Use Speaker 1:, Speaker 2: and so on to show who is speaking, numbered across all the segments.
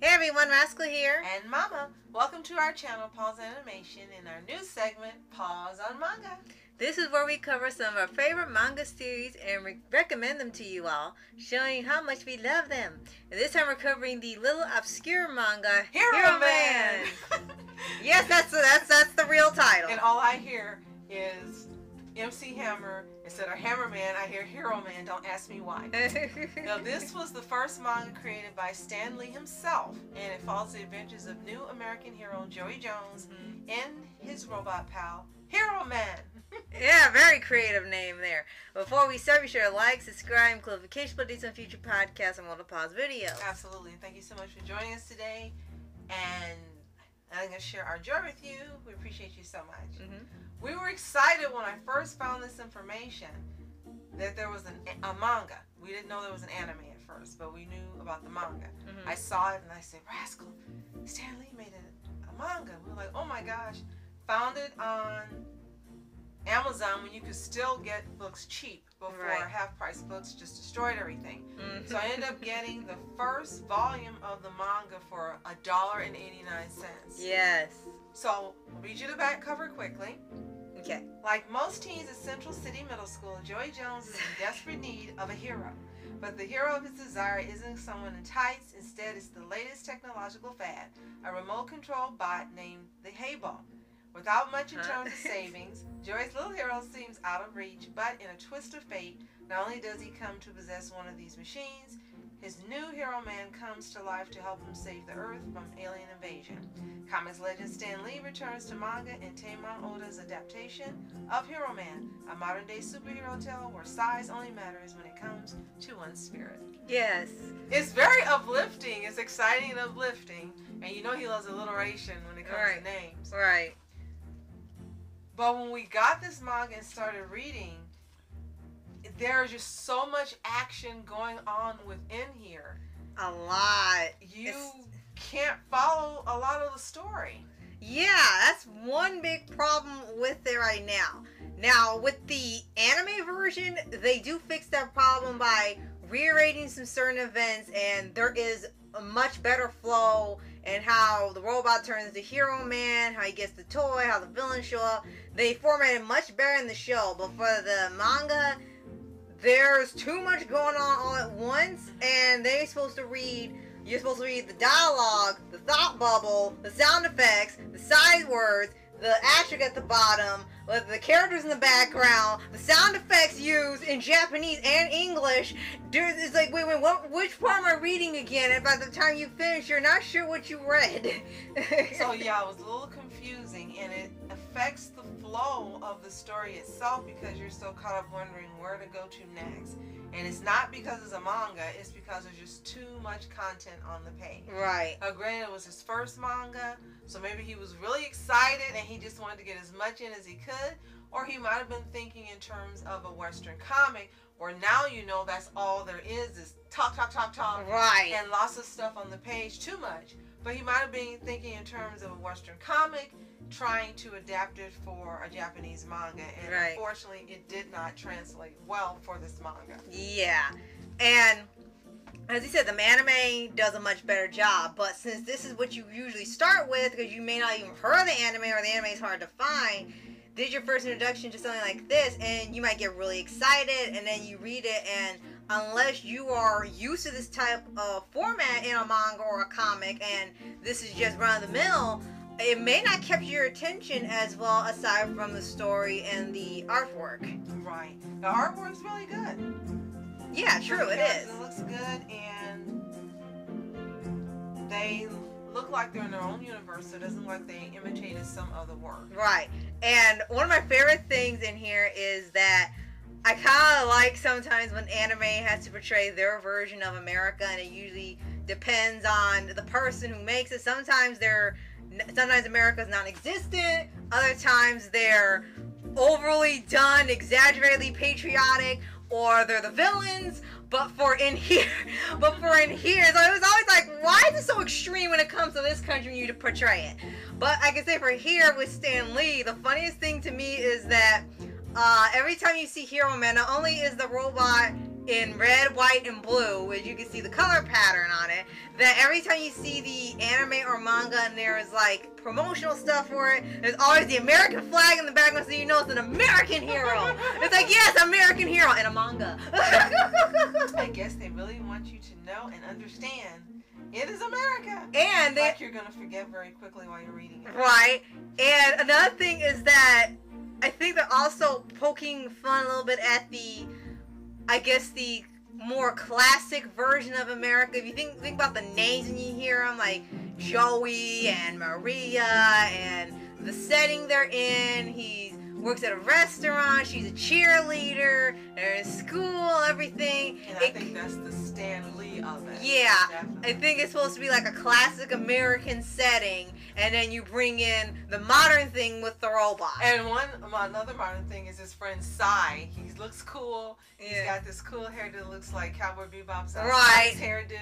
Speaker 1: Hey everyone, Rascal here.
Speaker 2: And Mama. Welcome to our channel, Paws Animation, in our new segment, Paws on Manga.
Speaker 1: This is where we cover some of our favorite manga series and recommend them to you all, showing how much we love them. And this time we're covering the little obscure manga,
Speaker 2: Hero Man.
Speaker 1: Yes, that's the real title.
Speaker 2: And all I hear is MC Hammer. Instead of Hammer Man, I hear Hero Man. Don't ask me why. Now, this was the first manga created by Stan Lee himself, and it follows the adventures of new American hero Joey Jones and his robot pal, Hero Man.
Speaker 1: Yeah, very creative name there. Before we start, be sure to like, subscribe, and click notification buttons on future podcasts and Multipause videos.
Speaker 2: Absolutely. Thank you so much for joining us today, and I'm going to share our joy with you. We appreciate you so much. We were excited when I first found this information that there was a manga. We didn't know there was an anime at first, but we knew about the manga. I saw it and I said, Rascal, Stan Lee made a manga. We were like, oh my gosh. Found it on Amazon when you could still get books cheap before half-price books just destroyed everything. So I ended up getting the first volume of the manga for $1.89.
Speaker 1: Yes.
Speaker 2: So I'll read you the back cover quickly.
Speaker 1: Okay.
Speaker 2: Like most teens at Central City Middle School, Joey Jones is in desperate need of a hero. But the hero of his desire isn't someone in tights. Instead, it's the latest technological fad, a remote-controlled bot named the Hayball. Without much in terms of savings, Joey's little hero seems out of reach, but in a twist of fate, not only does he come to possess one of these machines, his new Hero Man comes to life to help him save the Earth from alien invasion. Comics legend Stan Lee returns to manga in Tamon Oda's adaptation of Hero Man, a modern-day superhero tale where size only matters when it comes to one's spirit.
Speaker 1: Yes.
Speaker 2: It's very uplifting. It's exciting and uplifting. And you know he loves alliteration when it comes to names.
Speaker 1: Right.
Speaker 2: But when we got this manga and started reading, there's just so much action going on within here.
Speaker 1: A lot.
Speaker 2: You can't follow a lot of the story.
Speaker 1: Yeah, that's one big problem with it right now. Now, with the anime version, they do fix that problem by reiterating some certain events, and there is a much better flow and how the robot turns into Hero Man, how he gets the toy, how the villains show up. They formatted much better in the show, but for the manga, there's too much going on all at once, and you're supposed to read the dialogue, the thought bubble, the sound effects, the side words, the asterisk at the bottom, with the characters in the background, the sound effects used in Japanese and English. It's like, wait, which part am I reading again? And by the time you finish, you're not sure what you read.
Speaker 2: So yeah, it was a little confusing, and it affects the flow of the story itself because you're so caught up wondering where to go to next. And it's not because it's a manga, it's because there's just too much content on the page.
Speaker 1: Right.
Speaker 2: Granted, it was his first manga, so maybe he was really excited and he just wanted to get as much in as he could. Or he might have been thinking in terms of a Western comic, where now you know that's all there is talk.
Speaker 1: Right.
Speaker 2: And lots of stuff on the page, too much. But he might have been thinking in terms of a Western comic, trying to adapt it for a Japanese manga, and unfortunately it did not translate well for this manga.
Speaker 1: Yeah, and as you said, the anime does a much better job, but since this is what you usually start with, because you may not even heard of the anime, or the anime is hard to find, this is your first introduction to something like this, and you might get really excited, and then you read it, and unless you are used to this type of format in a manga or a comic, and this is just run-of-the-mill, it may not capture your attention as well, aside from the story and the artwork.
Speaker 2: Right. The artwork's really good.
Speaker 1: Yeah, true, it is.
Speaker 2: It looks good, and they look like they're in their own universe, so it doesn't look like they imitated some other work.
Speaker 1: Right. And one of my favorite things in here is that I kind of like sometimes when anime has to portray their version of America, and it usually depends on the person who makes it. Sometimes America's non-existent, other times they're overly done, exaggeratedly patriotic, or they're the villains. But for in here, so it was always like, why is it so extreme when it comes to this country when you to portray it? But I can say for here with Stan Lee, the funniest thing to me is that every time you see Hero Man, not only is the robot in red, white, and blue, as you can see the color pattern on it, that every time you see the anime or manga and there is like promotional stuff for it, there's always the American flag in the background so you know it's an American hero. It's like, yes, American hero in a manga.
Speaker 2: I guess they really want you to know and understand it is America.
Speaker 1: And
Speaker 2: like you're going to forget very quickly while you're reading it.
Speaker 1: Right. And another thing is that I think they're also poking fun a little bit at the, I guess, the more classic version of America. If you think about the names when you hear them, like Joey and Maria, and the setting they're in. He works at a restaurant. She's a cheerleader. They're in school, everything.
Speaker 2: And I think that's the Stan Lee of it.
Speaker 1: Yeah.
Speaker 2: Definitely.
Speaker 1: I think it's supposed to be like a classic American setting, and then you bring in the modern thing with the robot.
Speaker 2: And another modern thing is his friend Cy. He looks cool.
Speaker 1: Yeah.
Speaker 2: He's got this cool hair that looks like Cowboy Bebop's
Speaker 1: Right.
Speaker 2: hairdo.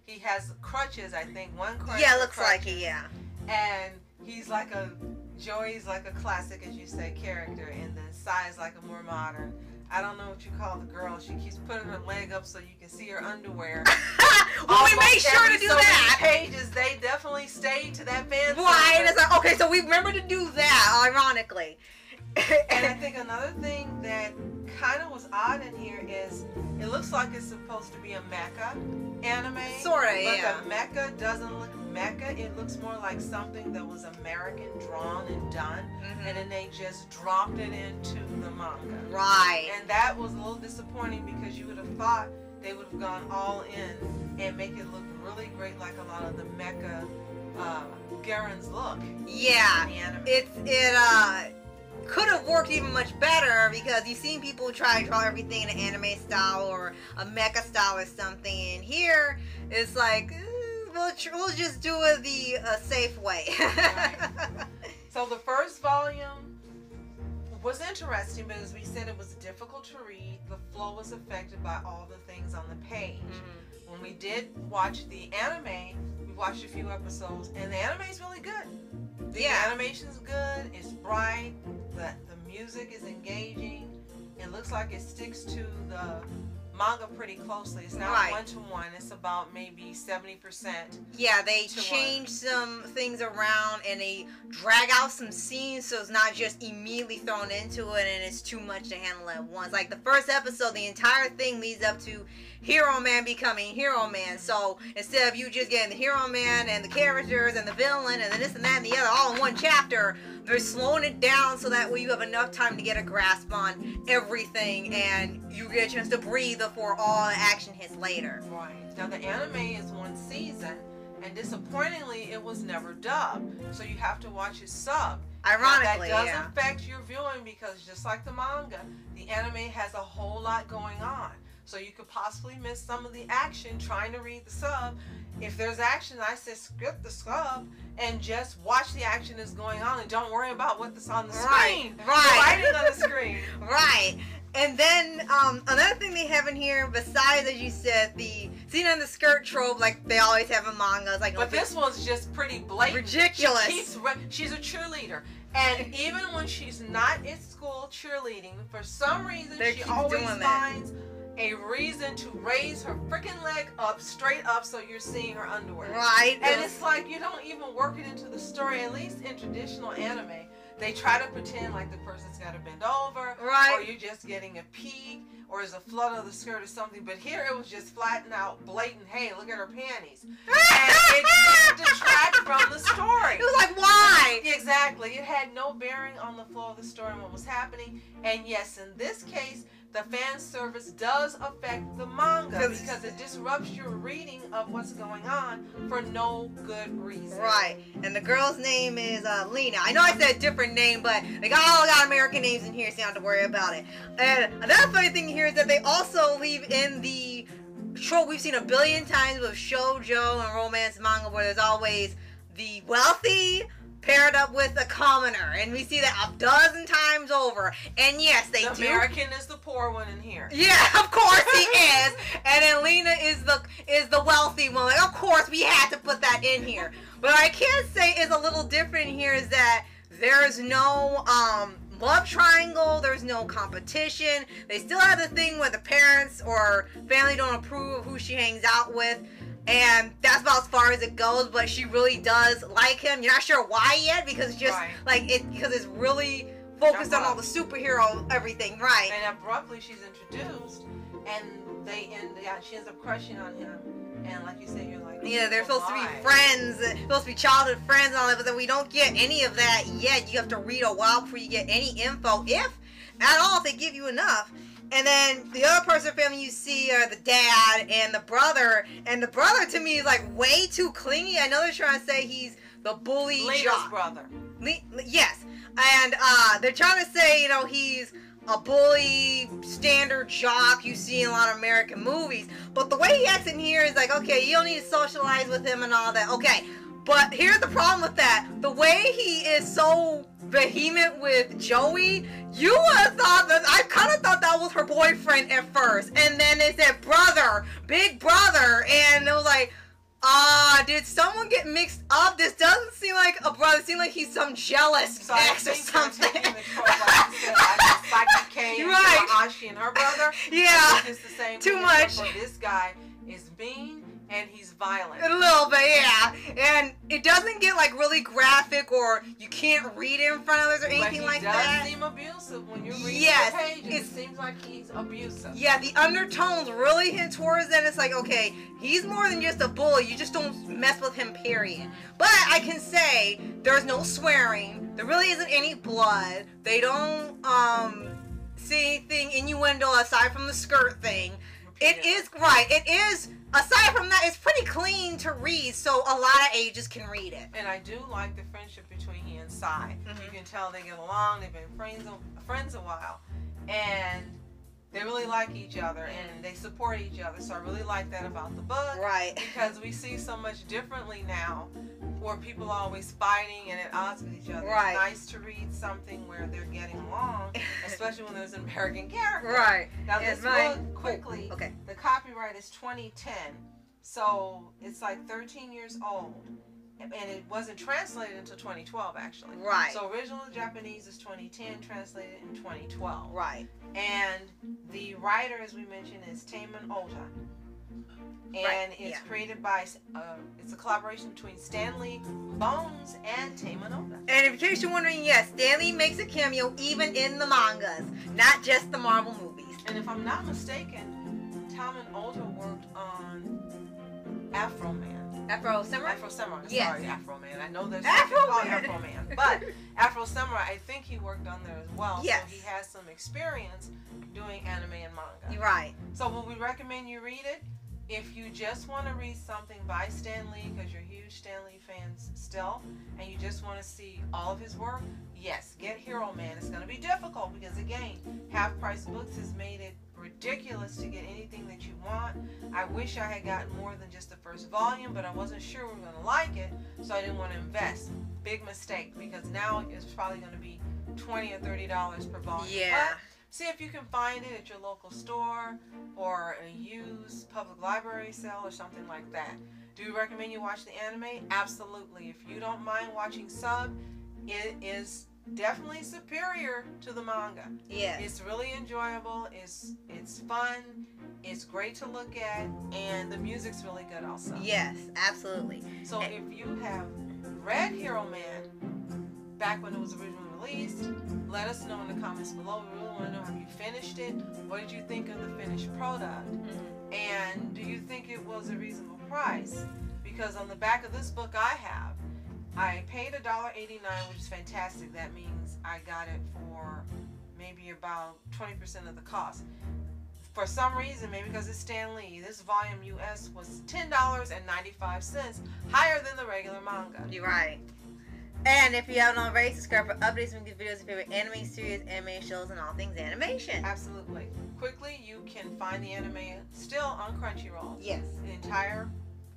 Speaker 2: He has crutches, I think. One crutch.
Speaker 1: Yeah, looks like it, yeah.
Speaker 2: And he's like Joey's like a classic, as you say, character, and then Cy's like a more modern. I don't know what you call the girl. She keeps putting her leg up so you can see her underwear.
Speaker 1: Well, we made sure to do that.
Speaker 2: Pages, they definitely stayed to that fan.
Speaker 1: Right. It's like, okay, so we remember to do that, ironically.
Speaker 2: And I think another thing that kind of was odd in here is it looks like it's supposed to be a mecha anime.
Speaker 1: Sorta, yeah.
Speaker 2: But the mecha doesn't look mecha. It looks more like something that was American drawn and done, and then they just dropped it into the manga.
Speaker 1: Right.
Speaker 2: And that was a little disappointing because you would have thought they would have gone all in and make it look really great like a lot of the mecha Garen's look.
Speaker 1: Yeah.
Speaker 2: In the anime.
Speaker 1: It could have worked even much better because you've seen people try to draw everything in an anime style or a mecha style or something, and here it's like we'll just do it the safe way.
Speaker 2: Right. So the first volume was interesting, but as we said, it was difficult to read. The flow was affected by all the things on the page. When we did watch the anime, we watched a few episodes, and the anime is really good. The animation's good. It's bright. The music is engaging. It looks like it sticks to the manga pretty closely. It's not
Speaker 1: Right.
Speaker 2: 1-to-1. It's about maybe 70%.
Speaker 1: Yeah, they change some things around and they drag out some scenes so it's not just immediately thrown into it and it's too much to handle at once. Like the first episode, the entire thing leads up to Hero Man becoming Hero Man. So instead of you just getting the Hero Man and the characters and the villain and then this and that and the other all in one chapter, they're slowing it down so that way you have enough time to get a grasp on everything and you get a chance to breathe before all the action hits later.
Speaker 2: Right. Now the anime is one season, and disappointingly, it was never dubbed. So you have to watch it sub.
Speaker 1: Ironically,
Speaker 2: now, that does affect your viewing because just like the manga, the anime has a whole lot going on. So you could possibly miss some of the action trying to read the sub. If there's action, I say skip the sub and just watch the action that's going on and don't worry about what's on the screen.
Speaker 1: Right.
Speaker 2: The writing on the screen.
Speaker 1: Right. And then another thing they have in here, besides, as you said, the scene on the skirt trope, like they always have in mangas. Like,
Speaker 2: but this one's just pretty blatant.
Speaker 1: Ridiculous.
Speaker 2: She's a cheerleader. And even when she's not at school cheerleading, for some reason she always finds a reason to raise her freaking leg up, straight up, so you're seeing her underwear.
Speaker 1: Right.
Speaker 2: And it's like you don't even work it into the story. At least in traditional anime, they try to pretend like the person's got to bend over,
Speaker 1: right,
Speaker 2: or you're just getting a peek, or there's a flutter of the skirt or something. But here it was just flattened out, blatant. Hey, look at her panties, and it didn't detract from the story.
Speaker 1: It was like, why?
Speaker 2: Exactly. It had no bearing on the flow of the story and what was happening. And yes, in this case, the fan service does affect the manga because it disrupts your reading of what's going on for no good reason.
Speaker 1: Right. And the girl's name is Lena. I know I said a different name, but they all got American names in here, so you don't have to worry about it. And another funny thing here is that they also leave in the trope we've seen a billion times with shoujo and romance manga where there's always the wealthy paired up with a commoner, and we see that a dozen times over. And yes, they do.
Speaker 2: The American is the poor one in here.
Speaker 1: Yeah, of course he is. And then Lena is the wealthy one. Like, of course we had to put that in here. But what I can say is a little different here is that there's no love triangle. There's no competition. They still have the thing where the parents or family don't approve of who she hangs out with. And that's about as far as it goes, but she really does like him. You're not sure why yet, because it's just because it's really focused on all the superhero everything, right?
Speaker 2: And abruptly she's introduced, and she ends up crushing on him. And like you said, you're like,
Speaker 1: they're supposed to be friends, supposed to be childhood friends and all that, but then we don't get any of that yet. You have to read a while before you get any info, if at all, if they give you enough. And then the other person family you see are the dad and the brother. And the brother to me is like way too clingy. I know they're trying to say he's the bully jock.
Speaker 2: brother.
Speaker 1: Yes. And they're trying to say, he's a bully, standard jock you see in a lot of American movies. But the way he acts in here is like, okay, you don't need to socialize with him and all that. Okay. But here's the problem with that. The way he is so vehement with Joey, you would have thought that, I kind of thought that was her boyfriend at first. And then they said brother, big brother. And it was like, did someone get mixed up? This doesn't seem like a brother. It seems like he's some jealous ex or something.
Speaker 2: Right. Ashi and her brother.
Speaker 1: Yeah.
Speaker 2: It's the same
Speaker 1: Too much.
Speaker 2: For this guy is mean and he's violent.
Speaker 1: A little bit, yeah. And it doesn't get like really graphic or you can't read it in front of others or anything like that.
Speaker 2: He does seem abusive when you read the page. It seems like he's abusive.
Speaker 1: Yeah, the undertones really hint towards that. It's like, okay, he's more than just a bully. You just don't mess with him, period. But I can say there's no swearing. There really isn't any blood. They don't see anything innuendo aside from the skirt thing. It is. Aside from that, it's pretty clean to read, so a lot of ages can read it.
Speaker 2: And I do like the friendship between he and Sai. You can tell they get along. They've been friends a while, and they really like each other and they support each other. So I really like that about the book,
Speaker 1: right?
Speaker 2: Because we see so much differently now, where people are always fighting and at odds with each other.
Speaker 1: Right.
Speaker 2: It's nice to read something where they're getting along, especially when there's an American character.
Speaker 1: Right.
Speaker 2: Now this book, quickly,
Speaker 1: okay,
Speaker 2: the copyright is 2010, so it's like 13 years old. And it wasn't translated until 2012, actually.
Speaker 1: Right.
Speaker 2: So original Japanese is 2010, translated in 2012.
Speaker 1: Right.
Speaker 2: And the writer, as we mentioned, is Taman Ota. And it's created by, it's a collaboration between Stan Lee, Bones, and Taman Ota.
Speaker 1: And in case you're wondering, yes, Stan Lee makes a cameo even in the mangas, not just the Marvel movies.
Speaker 2: And if I'm not mistaken, Taman Ota worked on Afro Man.
Speaker 1: Afro Samurai?
Speaker 2: Afro Samurai.
Speaker 1: Yes.
Speaker 2: Sorry, Afro Man. I know there's
Speaker 1: Afro
Speaker 2: something called
Speaker 1: Man.
Speaker 2: Afro Man. But Afro Samurai, I think he worked on there as well.
Speaker 1: Yes.
Speaker 2: So he has some experience doing anime and manga.
Speaker 1: You're right.
Speaker 2: So would we recommend you read it? If you just want to read something by Stan Lee, because you're huge Stan Lee fans still, and you just want to see all of his work, yes, get Hero Man. It's going to be difficult because, again, Half Price Books has made it ridiculous to get anything that you want. I wish I had gotten more than just the first volume, but I wasn't sure we were going to like it, so I didn't want to invest. Big mistake, because now it's probably going to be $20 or $30 per volume.
Speaker 1: Yeah.
Speaker 2: But see if you can find it at your local store or a used public library sale or something like that. Do you recommend you watch the anime? Absolutely. If you don't mind watching sub, it is definitely superior to the manga.
Speaker 1: Yeah.
Speaker 2: It's really enjoyable. It's fun. It's great to look at, and the music's really good also.
Speaker 1: Yes, absolutely.
Speaker 2: So if you have read Hero Man back when it was originally released, let us know in the comments below. We really want to know, have you finished it? What did you think of the finished product? And do you think it was a reasonable price? Because on the back of this book I paid $1.89, which is fantastic. That means I got it for maybe about 20% of the cost. For some reason, maybe because it's Stan Lee, this volume US was $10.95, higher than the regular manga.
Speaker 1: You're right. And if you haven't already, subscribe for updates from these videos, your favorite anime series, anime shows, and all things animation.
Speaker 2: Absolutely. Quickly, you can find the anime still on Crunchyroll.
Speaker 1: Yes.
Speaker 2: The entire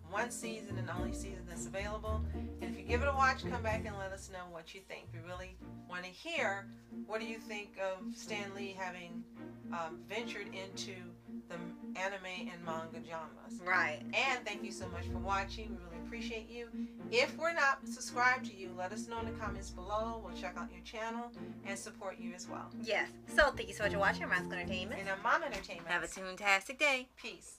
Speaker 2: one season and only season that's available. And if you give it a watch, come back and let us know what you think. We really want to hear, what do you think of Stan Lee having ventured into the anime and manga genres.
Speaker 1: Right.
Speaker 2: And thank you so much for watching. We really appreciate you. If we're not subscribed to you, let us know in the comments below. We'll check out your channel and support you as well.
Speaker 1: Yes. So thank you so much for watching Rascal Entertainment.
Speaker 2: And Mom Entertainment.
Speaker 1: Have a fantastic day.
Speaker 2: Peace.